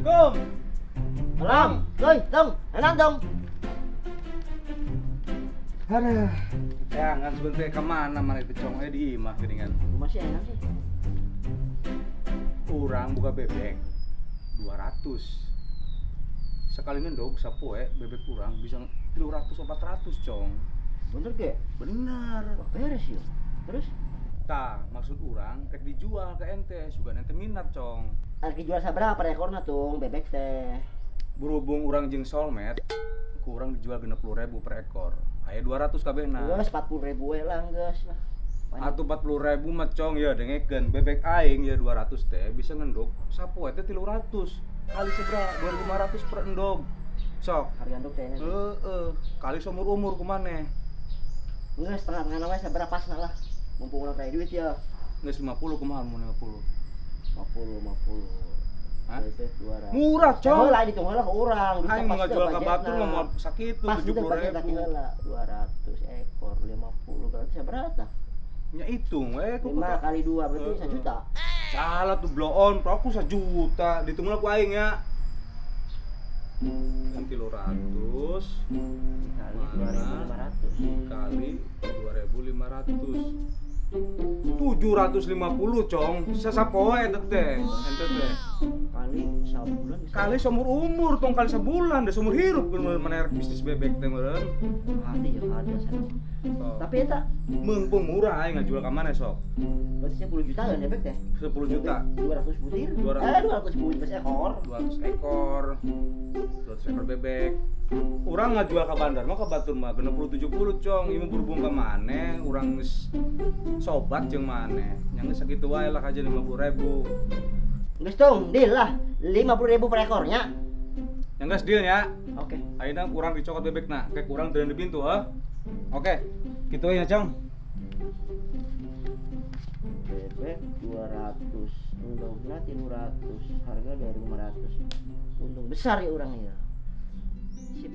Assalamualaikum. Salam. Doi, dong. Enak dong. Aduh. Jangan sebentar kemana mana itu cong di imah geningan. Masih enak sih. Kurang buka bebek 200. Sekali ngendog sapoe bebek kurang bisa 300 400 cong. Bener ge? Bener. Wah, beres ya. Terus Tah, maksud orang rek dijual ke ente, sugan ente minat cong. harga jual saberapa per ekorna tuh bebek teh? Berhubung orang jeung solmed, kurang dijual 60.000 per ekor. Aya 200 kabehna. Geus 40.000 we lah geus lah. Atuh 40.000 mah cong ya dengekeun bebek aing ya 200 teh bisa ngendog sapoe teh 300 kali seberapa 2.500 per endog. Sok. Harga nduk teh. Kali seumur umur kumaneh. Geus setengah-tengah we saberapa pasna lah. Mumpung urang kayak duit ya. Geus 50 kumaha mun 50. 50. Hah? Bebek 200. Murah cong. Heula itu heula ke urang. Aing mah jual ka batur mah mau sakitu pas gitu budget 70.000. heula 200 ekor 50 berarti saberapa? Nya hitung we 5 kali 2 berarti 1 juta. Salah tuh blow on, aku 1 juta. Ditunggu aku aing ya. Kan 300 Kali 2.500. kali 2.500 750 cong. Sasapoe ente teh. Kali sabulan bisa. Kali seumur umur tong kali sebulan, da seumur hirup bener menarik bisnis bebek teh meureun. Hati ya ada sana. Tapi eta Mumpung murah aing ngajual ka mana sok? berarti 10 juta kan bebek teh? 10 juta. 200 butir. 200. 210 ekor. 200 ekor. 200 ekor bebek. Urang ngajual ka bandar mah ka batur mah 60 70 cong. Ieu berhubung ka maneh, urang geus sobat jeung maneh. Nya geus sakitu wae lah aja 50.000. Geus dong, deal lah. 50.000 per ekornya. Yang geus deal nya. Oke. Ayeuna urang dicokot bebekna, kayak urang teu di pintu heuh. Oke. Kitu ya, Cong. Bebek 200, undangna 300, harga 2.500. Untung besar ya orang ya. Sip.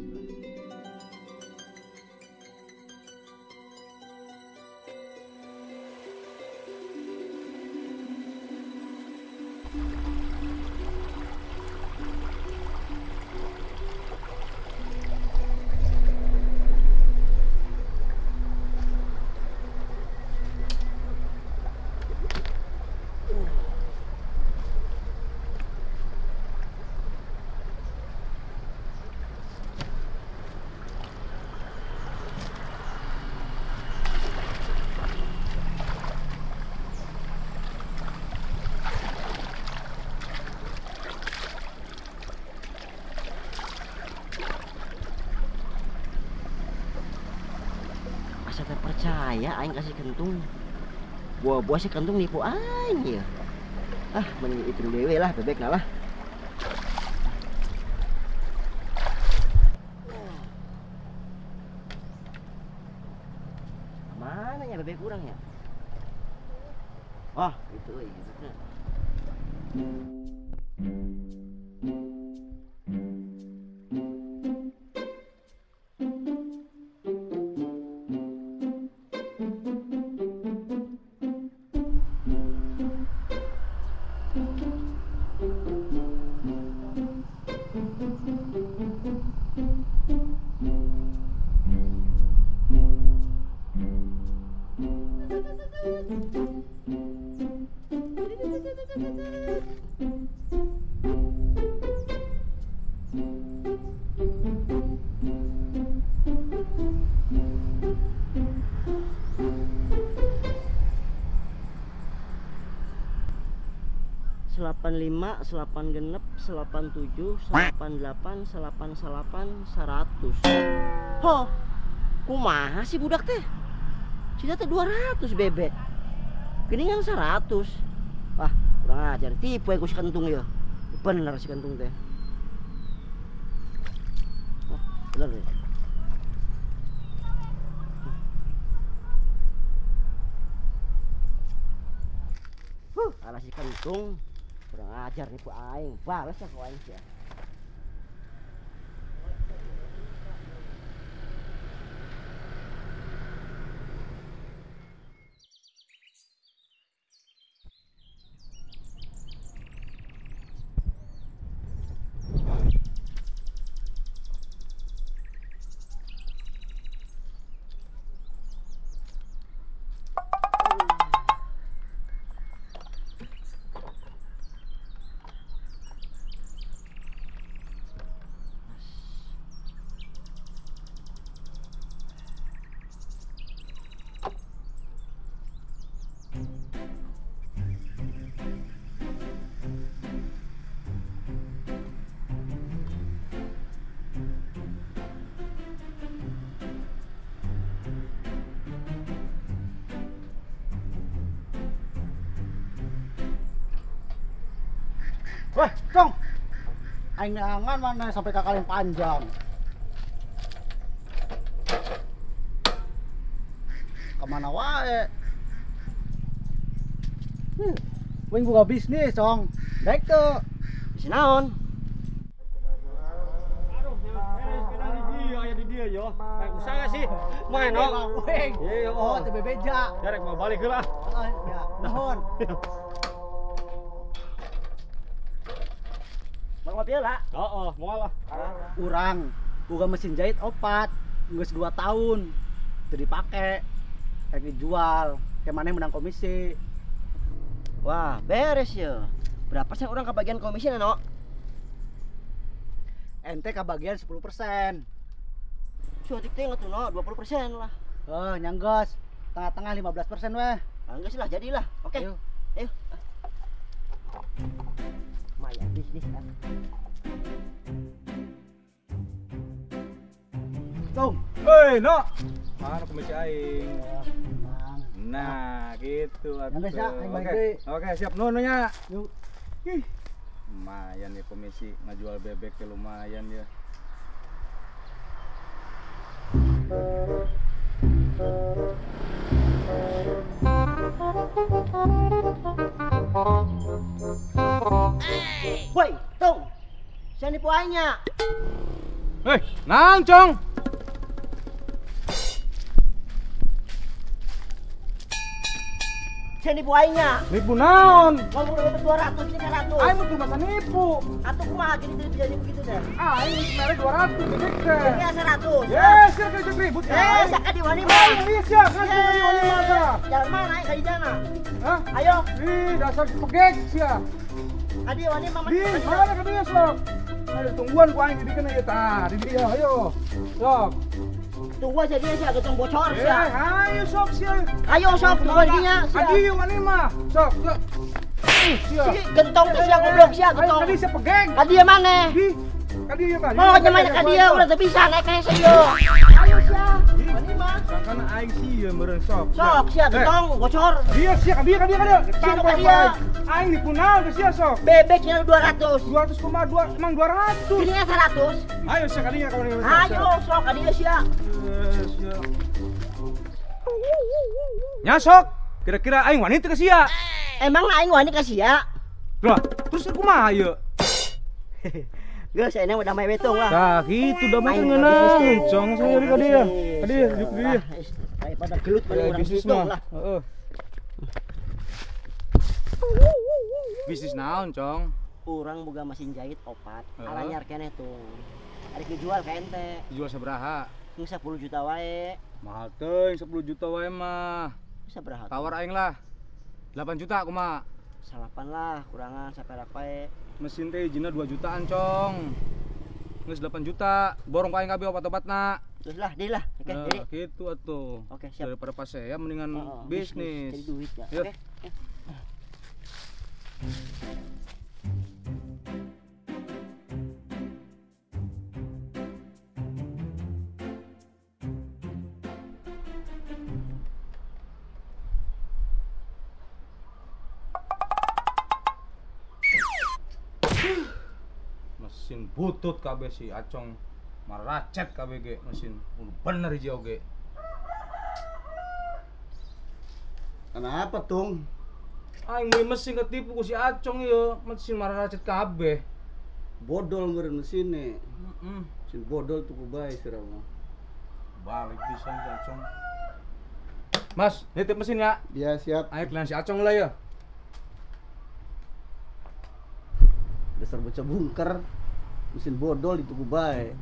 Asa terpercaya aing kasih kentung. Buah-buah si kentung nipu aing ya. Ah, mending itu dewe lah bebek lah. Mana ya bebek kurang ya? Wah, itu bebeknya. 85, 8 genep, 87, 88, 88, 100. Ho, kumaha sih budak teh? Cina teh 200 bebek. Geningan 100. Wah, kurang ajar, tipu ya si kentung ya. Bener si kentung teh. Wah, bener deh. Alah si kentung. Kurang ajar nih ku aing, balas ya ku aing ya. Weh, Cong. Aing neangan mana sampai kakak yang panjang. Kemana wae? Wing buka bisnis, Cong. Baik tuh. Bisa naon? Usaha sih main no. Wing. Iya, Oh, tebe beja. Jarek mau balik lah. Ya, mohon. Bang ngopi lah. Oh, mau lah. Urang boga mesin jahit opat, geus 2 tahun. Teu dipake. Kayak dijual. Kayak mana menang komisi. Wah, beres ya. Berapa sih orang kebagian komisi no? Ente kebagian 10%. Suatik teh tuh no, 20% lah. Nyanggos. Tengah-tengah 15% weh. Enggak sih lah, jadilah. Oke. Ayo. Ayo. Lumayan bisnis kan. Tung. Hei, no. Mana komisi aing? Bang. Nah, gitu atuh. Yang desa, aing balik Oke. deui. Oke, siap nununya. Yuk. Ih. Lumayan nih komisi ngejual bebek ya lumayan ya. Woi, Tung. Siapa nipu aingnya? Hei, naon, Cong? Siapa nipu aingnya? Nipu naon? Ngomong dapat 200, 300. Aing mah masa nipu. Atuh kumaha gini bisa begitu deh. Aing sebenarnya 200 bebek teh. Ini 100. Yes, ya kerja ribut ya. Saka di wani mah. Aing iya, kan di wani mata. Jalan mana aing ka di jana? Hah? Ayo, Ih, dasar pegek sia. ka di wani mah. Di, mana ka dia sok? Ayo tungguan ku aing di kana ieu tah. Di dia, ayo. Sok. Tunggu aja dia sih agak bocor sih. Ayo sok sia. Ayo sok tunggu dia. Adi wani mah. Sok, sok. Sia. Si gentong tuh sia goblok sia Ayo gentong. tadi sia pegek. Ka dia mana? Di. Ka dia kan. Mau nyaman ka dia udah teu bisa naik ka sih yo. Ayo sia. Wani mah. Sangkana aing sieun meureun sok. Sok sia gentong bocor. Dia sia ka dia. Sino ka dia? Aing dipunal ke sia sok. Bebeknya 200. 200,2 emang 200. Ini 100. Ayo sia ka dia kawan. Ayo sok ka dia sia. Sia. Nyasok. Kira-kira aing wani teu ka sia. Emang aing wani ka sia? Lah, terus kumaha ieu? Geus ini udah main betong lah. Nah, gitu udah main Aing ngeunang, bisnis. cong saya ka dia. Ka dia, yuk dia. Daripada gelut pada Ya, orang bisnis betong mah. lah. Heeh. Bisnis naon, cong? Urang boga mesin jahit opat. Heeh. Alanyar keneh tuh. Ari dijual ka ente. Dijual sabaraha? Geus 10 juta wae. Mahal teuing 10 juta wae mah. Bisa berapa? Tawar aing lah. 8 juta kumaha? Salapan lah, kurangan saperak wae. Mesin teh izinna 2 jutaan, cong. Geus 8 juta. Borong ka aing kabeh obat-obatna. Terus lah, deal lah. Oke, Nah, jadi. gitu atuh. Oke, siap. Daripada pas saya mendingan Oh, bisnis. Jadi duit ya. Yuk. Oke. Mesin butut kabeh si Acong maracet kabeh ge mesin udah bener hiji oge. Kenapa, Tung? Aing meuli mesin ketipu ku si Acong ieu, mesin maracet kabeh. Bodol meureun mesinnya. Heeh. Mesin bodol tuh bae sirah mah. Balik pisan si Acong. Mas, nitip mesin ya. Dia siap. Ayo kelan si Acong lah ya. Dasar bocah bungker. Mesin bodol itu bae.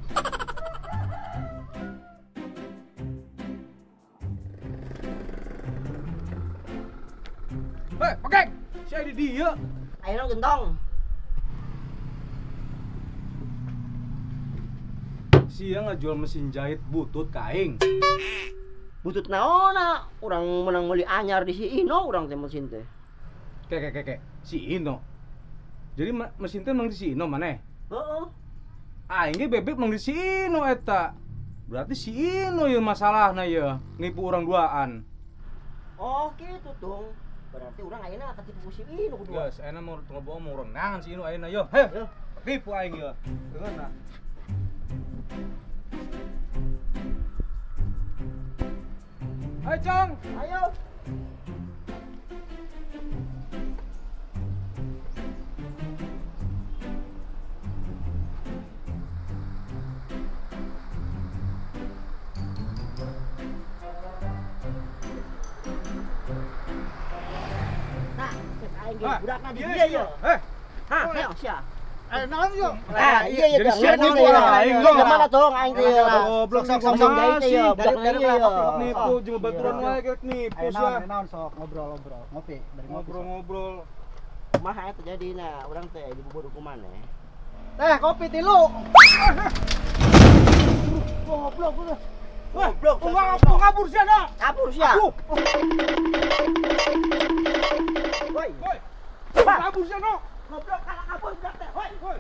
Hei, pakai. Si di dia. Ayo gentong. Sia ngajual mesin jahit butut ka aing. Butut naona, urang menang meuli anyar di si Ino urang teh mesin teh. Kek. Si Ino. Jadi mesin teh emang di si Ino maneh? Heeh. Aing ge bebek emang di si Ino eta. Berarti si Ino ya masalahna ya, nipu orang duaan. Oh, gitu, Tung. Berarti urang ayeuna ketipu si Inu kedua. Geus, ayeuna mau ngobrol mau renangan si Inu ayeuna yo. Heh. Yo. Tipu aing yo. Dengeuna. Ayo, Cong. Ayo. Nah, cek aing ge budakna di dia yo. Eh, Hah, heo sia. Naon yo? Ah, iya ya, jadi Bang. siapa Ngerti gua ya. aing, Iya, lo. mana tong aing teh lah. goblok sok, sok Langsung jahit teh ya, dari budakna ieu berapa ya. nipu jeung baturan wae geus nipu Ayo sia. naon sok ngobrol ngopi dari ngopi. Ngobrol-ngobrol. Kumaha eta jadina urang teh dibubur ku maneh. Teh kopi tilu. Goblok udah. Goblok, kabur sia dah. Kabur sia. Woi. Woi. Kabur sia no. Goblok kalah kabur budak teh. Woi. Woi.